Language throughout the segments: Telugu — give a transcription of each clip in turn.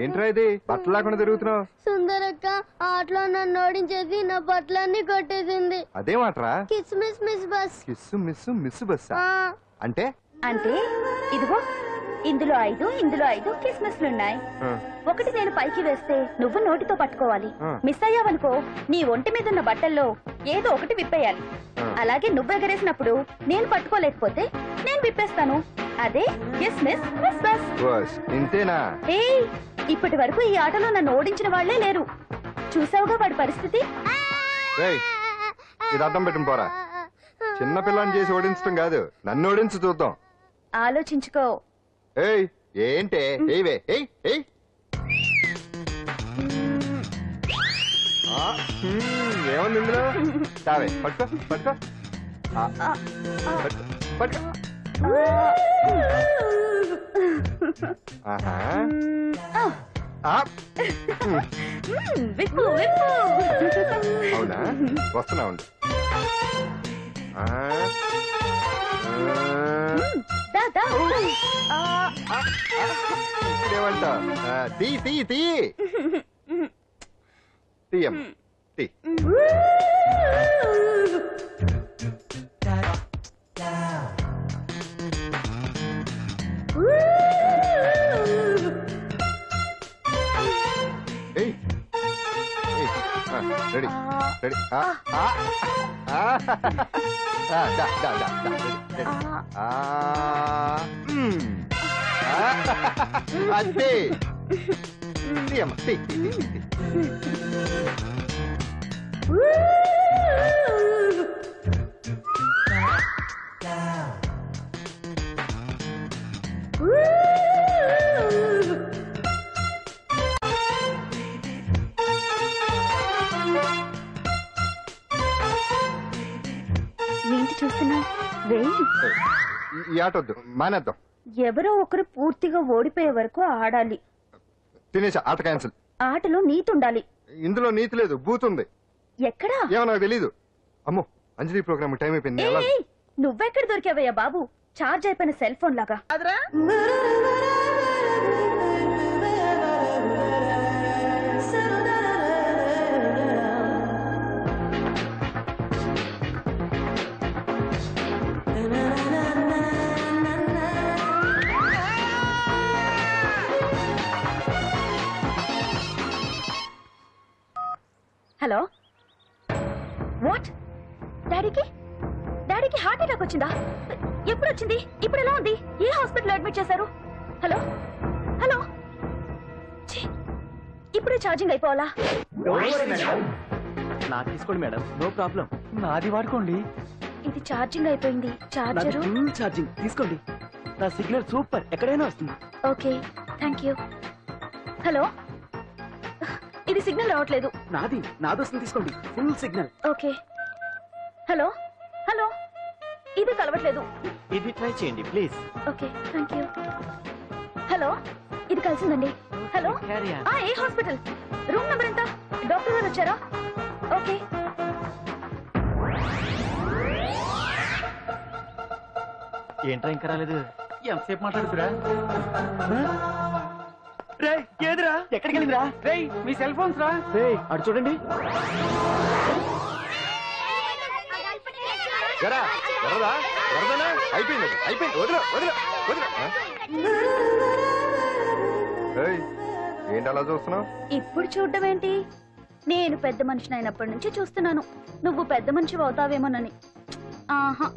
ఏంట్రా ఇది బట్టలు లేకుండా తిరుగుతున్నావు? సుందరక్క ఆటలో నన్ను ఓడించేసి నా బట్టలన్నీ కొట్టేసింది. అదేమాట్రా? Kiss miss miss bus. Kiss miss miss bus అంటే? అంటే ఇదిగో ఇందులో 5 కిస్మిస్లున్నాయి. ఒకటి నేను పైకి వేస్తే నువ్వు నోటితో పట్టుకోవాలి. మిస్ అయ్యావనుకో నీ ఒంటి మీద ఉన్న బట్టల్లో ఏదో ఒకటి విప్పేయాలి. అలాగే నువ్వు ఎగరేసినప్పుడు నేను పట్టుకోలేకపోతే నేను విప్పేస్తాను. అదే కిస్మిస్ మిస్ బస్. ఇంతేనా? ఏయ్, ఇప్పటి వరకు ఈ ఆటలో నన్ను ఓడించిన వాళ్లే లేరు. చూసావుగా వాడి పరిస్థితి. ఇది అర్థం పెట్టుకుని పోరా. చిన్న పిల్లని చేసి ఓడించడం కాదు, నన్ను ఓడించి చూద్దాం. ఆలోచించుకో. ఏయ్ ఏంటే? ఏవే ఏముంది ఇందులో? చావే పట్టుకో పట్టుకో పట్టుకో. అవునా? వస్తున్నా ఉండు. ఏమంటా? తీయం తీ. Ready ready. అంతే. తీయమ్మ తీ. ఏంటి చూస్తున్నా? ఈ ఆట వద్దు, మానేద్దాం. ఎవరో ఒకరు పూర్తిగా ఓడిపోయే వరకు ఆడాలి. తినేసా, ఆట క్యాన్సిల్. ఆటలో నీతి ఉండాలి. ఇందులో నీతి లేదు, బూత్ ఉంది. ఎక్కడా? ఏమో నాకు తెలీదు. అమ్మో, అంజలి ప్రోగ్రామ్ టైం అయిపోయింది. నువ్వెక్కడ దొరికావయ్యా బాబు? చార్జ్ అయిపోయిన సెల్ ఫోన్ లాగా. Hello, what? డాడీకి హార్ట్ అటాక్ వచ్చిందా? ఎప్పుడు వచ్చింది? ఇప్పుడు ఎలా ఉంది? ఏ హాస్పిటల్ అడ్మిట్ చేశారు? హలో హలో, ఇప్పుడే ఛార్జింగ్ అయిపోవాలా? నా తీసుకోండి మేడం, నో ప్రాబ్లం. నాది వాడుకోండి. ఇది ఛార్జింగ్ అయిపోయింది. చార్జర్ ఛార్జింగ్ తీసుకోండి. నా సిగ్నల్ సూపర్, ఎక్కడైనా వస్తుంది. Okay, thank you. హలో, ఇది సిగ్నల్ రావట్లేదు. నాది వస్తుంది, తీసుకోండి. Full signal. Okay. Hello hello, ఇది కలవట్లేదు. ఇది ట్రై చేయండి please. Okay, thank you. Hello, ఇది కలిసిందండి. హలో, ఏ హాస్పిటల్? రూమ్ నెంబర్ ఎంత? డాక్టర్ గారు వచ్చారా? ఓకే. ఏంట్రా ఇంకా రాలేదు? ఎంతసేపు మాట్లాడుతురా? రే ఏదిరా? ఎక్కడికి వెళ్ళిందిరా? రే మీ సెల్ ఫోన్స్ రా. రే అటు చూడండి. అయిపోయింది అయిపోయింది. వదిలే వదిలే వదిలే. ఏంటి అలా చూస్తున్నావు? ఇప్పుడు చూడడం ఏంటి? నేను పెద్ద మనిషిని అయినప్పటి నుంచి చూస్తున్నాను. నువ్వు పెద్ద మనిషి అవుతావేమోనని. ఆహా,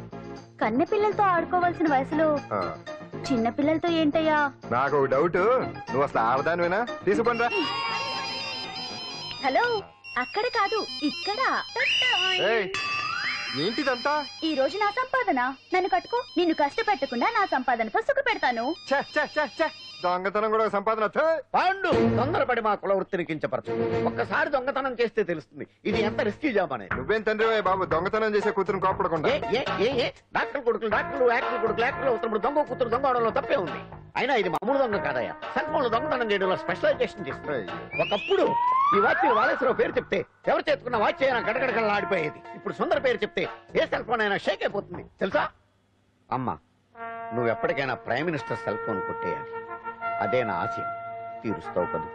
కన్నె పిల్లలతో ఆడుకోవాల్సిన వయసులో చిన్న పిల్లలతో ఏంటయ్యా? నాకు డౌట్, నువ్వు అసలు ఆడదానివేనా? తీసుకుంటా. హలో, అక్కడ కాదు ఇక్కడ. ఏంటిదంతా? ఈ రోజు నా సంపాదన. నన్ను కట్టుకో. నిన్ను కష్టపెట్టకుండా నా సంపాదనతో సుఖ పెడతాను. దొంగతనం కూడా సంపాదన. పాండు, తొందరపడి మా కుల వృత్తిని కించపరచు. ఒక్కసారి దొంగతనం చేస్తే తెలుస్తుంది ఇది ఎంత రిస్కీ జాబ్ అనేది. నువ్వేం తండ్రి బాబు, దొంగతనం చేసే కూతురు కోపడకుండా. డాక్టర్ కొడుకులు డాక్టర్లు, యాక్టర్ కొడుకులు యాక్టర్లు అవుతున్నప్పుడు దొంగ కూతురు దొంగ అవడంలో తప్పే ఉంది. అయినా ఇది మామూలు దొంగ కాదయ్యా. సెల్ ఫోన్ లో దొంగతనం చేయడంలో స్పెషలైజేషన్ చేస్తుంది. ఒకప్పుడు ఈ వాచ్ వాలేశ్వరరావు పేరు చెప్తే ఎవరు చేతుకున్న వాచ్ అయినా గడగడగడలా ఆడిపోయేది. ఇప్పుడు సుందర పేరు చెప్తే ఏ సెల్ ఫోన్ అయినా షేక్ అయిపోతుంది తెలుసా? అమ్మా, నువ్వు ఎప్పటికైనా ప్రైమ్ మినిస్టర్ సెల్ ఫోన్ కొట్టేయాలి. అదే నా ఆశయం. తీరుస్తావు కదా?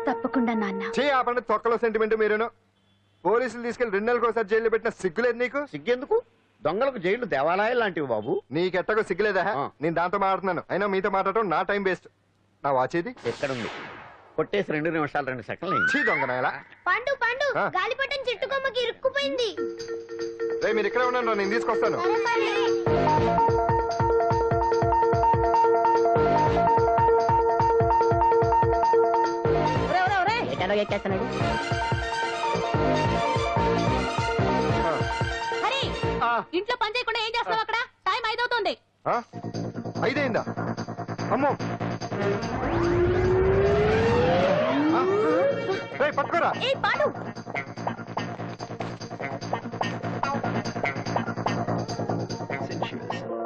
తప్పకుండా నాన్న. చే ఆ పండుగ తొక్కలో సెంటిమెంట్ మీరును. పోలీసులు తీసుకెళ్లి 2 నెలలకు ఒకసారి జైల్లో పెట్టిన సిగ్గులేదు నీకు? సిగ్గెందుకు? దొంగలకు జైలు దేవాలయాలు లాంటివి బాబు. నీకెట్టకు సిగ్గులేదా? నేను దాంతో మాట్లాడుతున్నాను, అయినా మీతో మాట్లాడటం నా టైం వేస్ట్. నా వాచేది ఎక్కడుంది? కొట్టేసి 2 నిమిషాలు 2 సెకండ్లు చీ దొంగనాయలా. పండు పండు ఆ? గాలిపటం చెట్టు కొమ్మకి ఇరుక్కుపోయింది. మీరు ఇక్కడే ఉన్నాను, నేను తీసుకొస్తాను. హరి, ఇంట్లో పని చేయకుండా ఏం చేస్తావు అక్కడ? టైం 5 అవుతుంది. 5 అయిందా? అమ్మో, పట్టుకోరా. ఏ పాడు,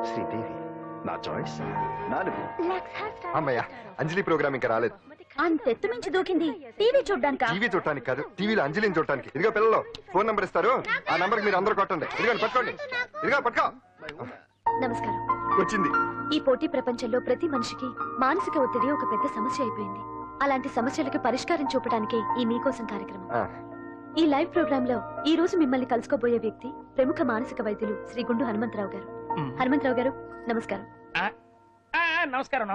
శ్రీదేవి నా చాయిస్ 4. అమ్మయ్య, అంజలి ప్రోగ్రామ్ ఇంకా రాలేదు. అంతెత్తు మించి దూకింది. టీవీ చూడ్డానికా? టీవీ చూడటానికి కాదు, టీవీలో అంజలిని చూడటానికి. ఇదిగో పిల్లలు, ఫోన్ నంబర్ ఇస్తారు, ఆ నంబర్ మీరు అందరూ కొట్టండి. ఇదిగోండి పట్టుకోండి. ఇదిగో పట్టుకో. నమస్కారం. వచ్చింది. ఈ పోటీ ప్రపంచంలో ప్రతి మనిషికి మానసిక ఒత్తిడి ఒక పెద్ద సమస్య అయిపోయింది. అలాంటి సమస్యలకు పరిష్కారం చూపడానికే ఈ మీకోసం కార్యక్రమం. ఈ లైవ్ ప్రోగ్రామ్ లో ఈ రోజు మిమ్మల్ని కలుసుకోబోయే వ్యక్తి ప్రముఖ మానసిక వైద్యులు శ్రీ గుండు హనుమంతరావు గారు. హనుమంతరావు గారు నమస్కారం. నమస్కారం.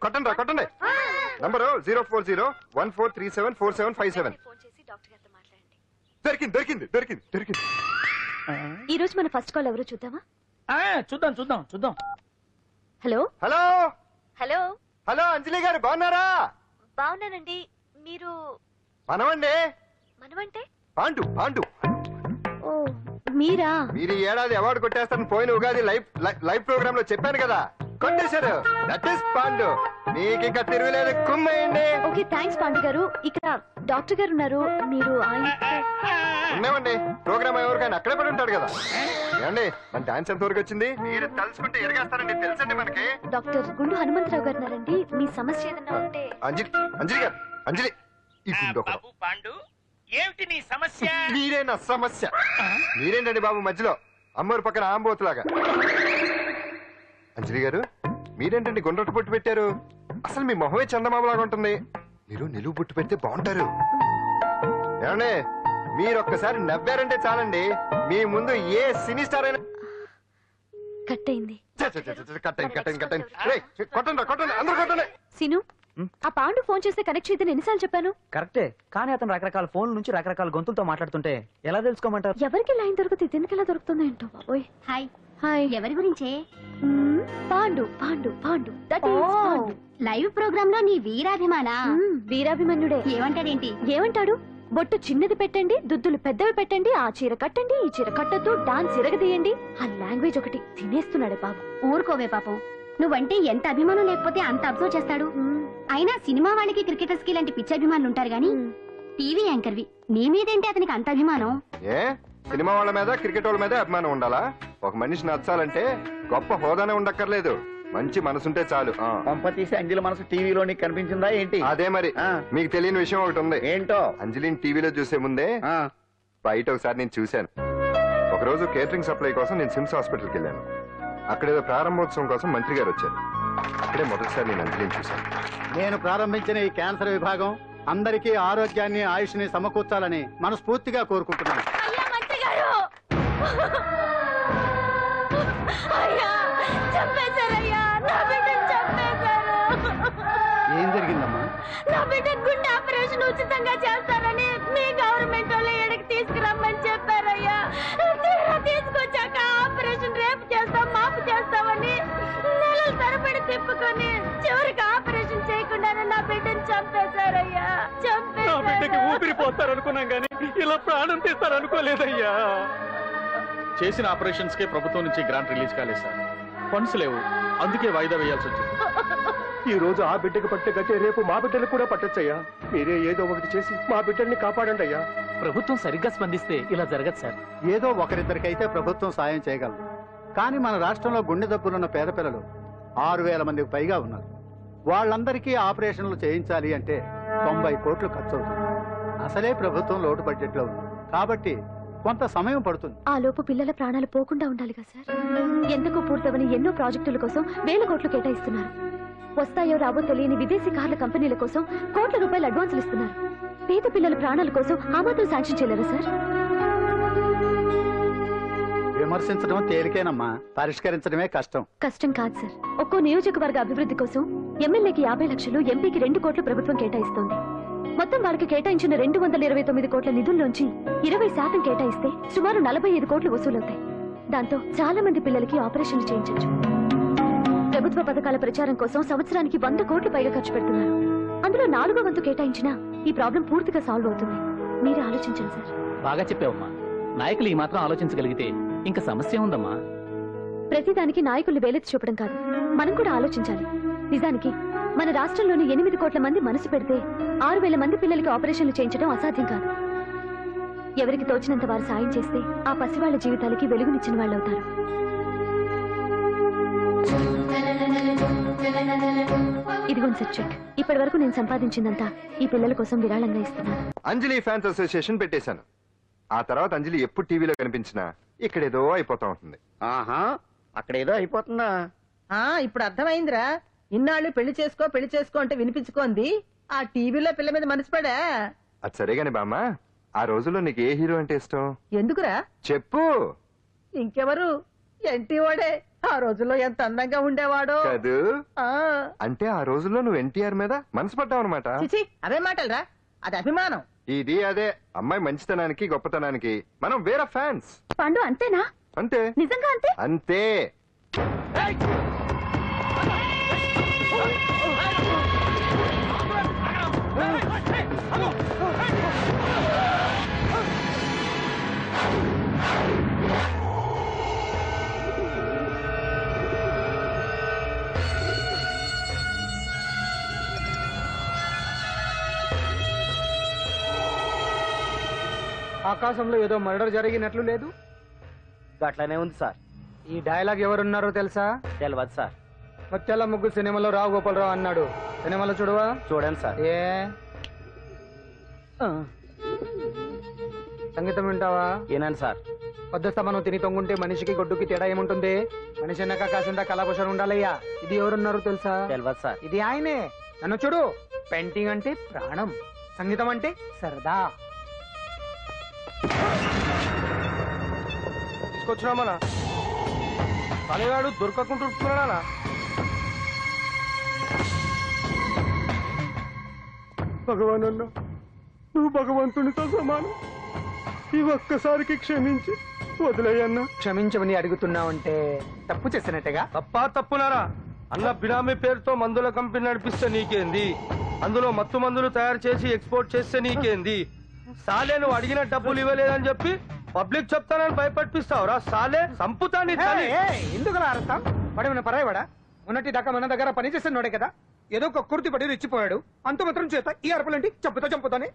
కొట్టండి రా, కొట్టండి. నంబరు 04014374757. దొరికింది దొరికింది దొరికింది దొరికింది. ఈ రోజు మన ఫస్ట్ కాల్ ఎవరో చూద్దామా? చూద్దాం. హలో హలో హలో హలో, అంజలి గారు బాగున్నారా? బాగున్నానండి. మీరు మనమండి. మనమంటే? పాండు పాండు. ఓ మీరా? మీరు ఈ ఏడాది అవార్డు కొట్టేస్తారని పోయిన ఉగాది లైవ్ ప్రోగ్రామ్ లో చెప్పాను కదా, కొట్టేశారు. That is Pandu. మీకు ఇంకా తిరుగులేదు, కుమ్మేయండి. ఓకే థ్యాంక్స్ పాండు గారు. ఇక్కడ డాక్టర్ గారు ఉన్నారు, మీరు ఆయన. ఉన్నామండి, ప్రోగ్రామ్ ఎవరికైనా అక్కడే పడి ఉంటాడు కదా. ఏమండి మన డాన్స్ ఎంత వరకు వచ్చింది? మీరు తలుచుకుంటే ఎరగేస్తారండి, తెలుసండి మనకి. డాక్టర్ గుండు హనుమంతరావు గారు ఉన్నారండి. మీ సమస్య ఏదన్నా ఉంటే. అంజలి అంజలి గారు, అంజలి ఈ గుండు ఒకడు. పాండు, ఏమిటి నీ సమస్య? మీరే నా సమస్య. మీరేంటండి బాబు మధ్యలో అమ్మోరు పక్కన ఆంబోతులాగా? అంజలి గారు మీరేంటండి గుండ్రటి బొట్టు పెట్టారు? అసలు మీ మొహమే చందమామలాగా ఉంటుంది. మీరు నిలువు బొట్టు పెడితే బాగుంటారు. ఏమండి మీరు ఒక్కసారి నవ్వారంటే చాలండి, మీ ముందు ఏ సినీ స్టార్ అయినా కట్ అయింది. కొట్టండి కొట్టండి, అందరూ కొట్టండి. సిను, ఆ పాండు ఫోన్ చేస్తే కనెక్ట్ చేయదని ఎన్నిసార్లు చెప్పాను? కరెక్టే, కానీ అతను రకరకాల ఫోన్ల నుంచి రకరకాల గొంతులతో మాట్లాడుతుంటే ఎలా తెలుసుకోమంటారు? ఎవరికి లైన్ దొరుకుతుంది, దీనికి ఎలా దొరుకుతుందో ఏంటో బాబోయ్. Hi hi. ఎవరి గురించే? Pandu Pandu Pandu. That is Pandu. Live program లో నీ వీరాభిమానా? వీరాభిమన్యుడే. ఏమంటాడేంటి? ఏమంటాడు? బొట్టు చిన్నది పెట్టండి, దుద్దులు పెద్దవి పెట్టండి, ఆ చీర కట్టండి, ఈ చీర కట్టద్దు, డాన్స్ ఇరగదీయండి. ఆ లాంగ్వేజ్ ఒకటి తినేస్తున్నాడే బాబు. ఊరుకోవే పాపం, నువ్వంటే ఎంత అభిమానం లేకపోతే అంత అబ్జర్వ్ చేస్తాడు. అయినా సినిమా వాళ్ళకి క్రికెటర్స్ కి ఇలాంటి పిచ్చి అభిమానులు ఉంటారు గానీ టీవీ యాంకర్వి నీ మీదేంటి అతనికి అంత అభిమానం? ఏ సినిమా వాళ్ళ మీద క్రికెట్ వాళ్ళ మీద అభిమానం ఉండాలా? ఒక మనిషి నచ్చాలంటే గొప్ప హోదానే ఉండక్కర్లేదు, మంచి మనసుంటే చాలు. పంప తీసి అంజలి మనసు టీవీలో నీకు కనిపించిందా ఏంటి? అదే మరి. మీకు తెలియని విషయం ఒకటి ఉంది. ఏంటో? అంజలిని టీవీలో చూసే ముందే బయట ఒకసారి నేను చూశాను. ఒకరోజు కేటరింగ్ సప్లై కోసం నేను సిమ్స్ హాస్పిటల్కి వెళ్ళాను. అక్కడేదో ప్రారంభోత్సవం కోసం మంత్రి గారు వచ్చారు. అక్కడే మొదటిసారి నేను అంజలిని చూశాను. నేను ప్రారంభించిన ఈ క్యాన్సర్ విభాగం అందరికీ ఆరోగ్యాన్ని ఆయుష్ని సమకూర్చాలని మనస్ఫూర్తిగా కోరుకుంటున్నాను. ఏం జరిగిందమ్మా? నా బిడ్డ గుండె ఆపరేషన్ ఉచితంగా చేస్తారని మీ గవర్నమెంట్ వాళ్ళు ఎడకి తీసుకురమ్మని చెప్పారయ్యా. తీసుకొచ్చాక ఆపరేషన్ రేపు చేస్తాం మాపు చేస్తామని నెలల తరబడి తిప్పుకొని చివరికి ఆపరేషన్ చేయకుండానే నా బిడ్డను చంపేశారయ్యా. ఊపిరిపోతారనుకున్నాం గానీ ఇలా ప్రాణం తీస్తారనుకోలేదయ్యా. చేసిన ఆపరేషన్స్ కే ప్రభుత్వం నుంచి గ్రాంట్ రిలీజ్ కాలేదు సార్. ఫండ్స్ లేవు, అందుకే వాయిదా వేయాల్సి వచ్చింది. ఈ రోజు ఆ బిడ్డకు పట్టే గట్టే రేపు మా బిడ్డలు కూడా పట్టొచ్చయ్యా. మీరే ఏదో ఒకటి చేసి మా బిడ్డల్ని కాపాడండి అయ్యా. ప్రభుత్వం సరిగ్గా స్పందిస్తే ఇలా జరగదు సార్. ఏదో ఒకరిద్దరికైతే ప్రభుత్వం సాయం చేయగలదు, కానీ మన రాష్ట్రంలో గుండె జబ్బులున్న పేద పిల్లలు 6,000 మందికి పైగా ఉన్నారు. వాళ్ళందరికీ ఆపరేషన్లు చేయించాలి అంటే 90 కోట్లు ఖర్చు అవుతుంది. అసలే ప్రభుత్వం లోటు బడ్జెట్ లో ఉంది కాబట్టి కొంత సమయం పడుతుంది. ఆ లోపు పిల్లల ప్రాణాలు పోకుండా ఉండాలిగా సార్. ఎందుకు పూర్తవని ఎన్నో ప్రాజెక్టుల కోసం 1,000 కోట్లు కేటాయిస్తున్నారు. వస్తాయో రావో తెలియని విదేశీ కార్ల కంపెనీల కోసం కోట్ల రూపాయలు అడ్వాన్సులు ఇస్తున్నారు. పేద పిల్లల ప్రాణాల కోసం ఆ మాత్రం శాంక్షన్ చేయలేరా సార్? విమర్శించడం తేలికేనమ్మా, పరిష్కరించడమే కష్టం. కష్టం కాదు సార్. ఒక్కో నియోజకవర్గ అభివృద్ధి కోసం ఎమ్మెల్యేకి 50 లక్షలు, ఎంపీకి 2 కోట్లు ప్రభుత్వం కేటాయిస్తోంది. మొత్తం వాళ్ళకి కేటాయించిన 229 కోట్ల నిధుల్లోంచి 20% కేటాయిస్తే సుమారు 45 కోట్లు వసూలవుతాయి. దాంతో చాలా మంది పిల్లలకి ఆపరేషన్లు చేయించొచ్చు. ప్రభుత్వ పథకాల ప్రచారం కోసం సంవత్సరానికి 100 కోట్లు పైగా ఖర్చు పెడుతున్నారు. అందులో 4వ వంతు కేటాయించినా ఈ ప్రాబ్లం పూర్తిగా సాల్వ్ అవుతుంది. మీరు ఆలోచించండి సార్. బాగా చెప్పావమ్మా. నాయకులు ఈ మాత్రం ఆలోచించగలిగితే ఇంకా సమస్య ఉందమ్మా. ప్రతిదానికి నాయకులు వేలెత్తి చూపడం కాదు, మనం కూడా ఆలోచించాలి. నిజానికి మన రాష్ట్రంలోని 8 కోట్ల మంది మనసు పెడితే 6,000 మంది పిల్లలకి ఆపరేషన్లు చేయించడం అసాధ్యం కాదు. ఎవరికి తోచినంత వారు సాయం చేస్తే ఆ పసివాళ్ల జీవితాలకి వెలుగునిచ్చిన వాళ్ళు అవుతారు. ఇదిగోండి సార్ చెక్. ఇప్పటి వరకు నేను సంపాదించిందంతా ఈ పిల్లల కోసం విరాళంగా ఇస్తున్నాను. అంజలి ఫ్యాన్స్ అసోసియేషన్ పెట్టేశాను. ఆ తర్వాత అంజలి ఎప్పుడు టీవీలో కనిపించినా ఇక్కడేదో అయిపోతా ఉంటుంది. ఆహా, అక్కడేదో అయిపోతుందా? ఇప్పుడు అర్థమైందిరా. ఇన్నాళ్ళు పెళ్లి చేసుకో అంటే వినిపించుకోంది ఆ టీవీలో పిల్ల మీద మనసు పడా. అది సరేగాని బామ్మ, ఆ రోజుల్లో నీకు ఏ హీరో అంటే ఇష్టం? ఎందుకురా? చెప్పు. ఇంకెవరు? ఎన్టీఓడే. ఆ రోజుల్లో ఎంత అందంగా ఉండేవాడో కాదు. అంటే ఆ రోజుల్లో నువ్వు ఎన్టీఆర్ మీద మనసు పడ్డావు అనమాట. చిచి, అవే మాటలరా, అది అభిమానం. ఇది అదే అమ్మాయి మంచితనానికి గొప్పతనానికి మనం వేరే ఫ్యాన్స్. పండు అంతేనా? అంతే. నిజంగా అంతే? అంతే. ఆకాశంలో ఏదో మర్డర్ జరిగినట్లు లేదు. అట్లానే ఉంది సార్. ఈ డైలాగ్ ఎవరున్నారో తెలుసా? తెలియదు సార్. ముత్యాల ముగ్గు సినిమాలో రావు గోపాలరావు అన్నాడు. సినిమాలో చూడవా? చూడండి సార్. ఏ సంగీతం వింటావా? ఏనండి సార్. పొద్దుస్తమనం తిని తొంగుంటే మనిషికి గొడ్డుకి తేడా ఏముంటుంది? మనిషి అన్నాక కాసింత కళాభూషణ ఉండాలయ్యా. ఇది ఎవరున్నారో తెలుసా? తెలియదు సార్. ఇది ఆయనే. నన్ను చూడు. పెయింటింగ్ అంటే ప్రాణం, సంగీతం అంటే సరదా. తీసుకొచ్చినామనా తలగాడు దొరకకుంటున్నాడా? భగవాన్ అన్న, నువ్వు భగవంతునితో సమానం. ఈ ఒక్కసారికి క్షమించి వదిలేయన్నా. క్షమించమని అడుగుతున్నావంటే తప్పు చేసినట్టుగా. తప్పునారా అన్న? బినామీ పేరుతో మందుల కంపెనీ నడిపిస్తే నీకేంది? అందులో మత్తు మందులు తయారు చేసి ఎక్స్పోర్ట్ చేస్తే నీకేంది? సాలే నువ్వు అడిగిన డబ్బులు ఇవ్వలేదని చెప్పి పబ్లిక్ చెప్తానని భయపడిపిస్తావురా? సాలే సంపుతాని. ఎందుకు అర్థం? పడేమన్నా పరాయవాడా? ఉన్నట్టి దాకా మన దగ్గర పని చేస్తున్నాడే కదా. ఏదో ఒక కుర్తి పడి రెచ్చిపోయాడు. అంత మాత్రం చేత ఈ అరపలేంటి? చంపుతానే.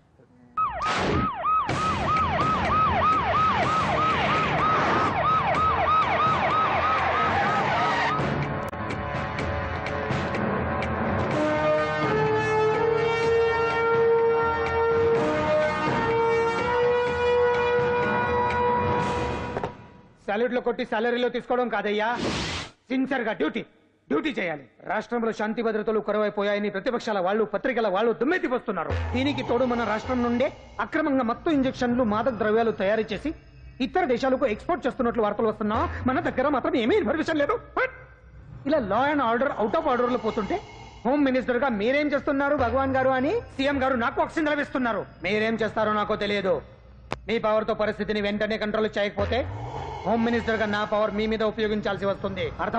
సాలరీలో కొట్టి సాలరీలో తీసుకోవడం కాదయ్యా. సిన్సియర్ గా డ్యూటీ చేయాలి. రాష్ట్రంలో శాంతి భద్రతలు కొరవైపోయాయని ప్రతిపక్షాల వాళ్ళు, పత్రికల వాళ్ళు దుమ్మెత్తిపోస్తున్నారు. దీనికి తోడు మన రాష్ట్రం నుండే అక్రమంగా మత్తు ఇంజెక్షన్లు, మాదక ద్రవ్యాలు తయారు చేసి ఇతర దేశాలకు ఎక్స్పోర్ట్ చేస్తున్నట్లు వార్తలు వస్తున్నా మన దగ్గర మాత్రం ఏమీ ఇన్ఫర్మేషన్ లేదు. ఇలా law and order out of order లో పోతుంటే హోమ్ మినిస్టర్ గా మీరేం చేస్తున్నారు భగవాన్ గారు అని సీఎం గారు నాకు ఆక్సిజన్ లభిస్తున్నారు. మీరేం చేస్తారో నాకు తెలియదు. మీ పవర్ తో పరిస్థితిని వెంటనే కంట్రోల్ చేయకపోతే హోమ్ మినిస్టర్ గా నా పవర్ మీ మీద ఉపయోగించాల్సి వస్తుంది. అర్థం?